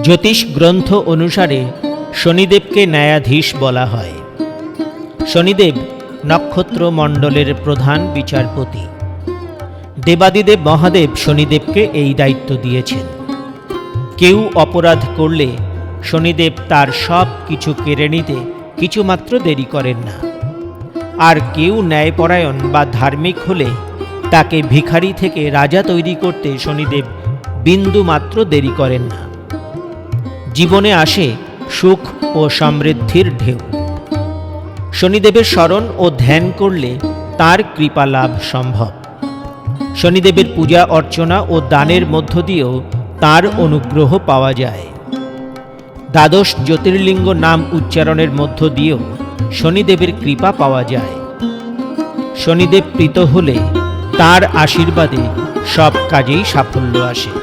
জ্যোতিষ গ্রন্থ অনুসারে শনিদেবকে ন্যায়াধীশ বলা হয়। শনিদেব নক্ষত্র মণ্ডলের প্রধান বিচারপতি। দেবাদিদেব মহাদেব শনিদেবকে এই দায়িত্ব দিয়েছেন। কেউ অপরাধ করলে শনিদেব তার সব কিছু কেড়ে নিতে কিছুমাত্র দেরি করেন না। আর কেউ ন্যায়পরায়ণ বা ধার্মিক হলে তাকে ভিখারি থেকে রাজা তৈরি করতে শনিদেব বিন্দু মাত্র দেরি করেন না। জীবনে আসে সুখ ও সমৃদ্ধির ঢেউ। শনিদেবের স্মরণ ও ধ্যান করলে তার কৃপা লাভ সম্ভব। শনিদেবের পূজা অর্চনা ও দানের মধ্য দিয়েও তার অনুগ্রহ পাওয়া যায়। দ্বাদশ জ্যোতির্লিঙ্গ নাম উচ্চারণের মধ্য দিয়েও শনিদেবের কৃপা পাওয়া যায়। শনিদেব প্রীত হলে তার আশীর্বাদে সব কাজেই সাফল্য আসে।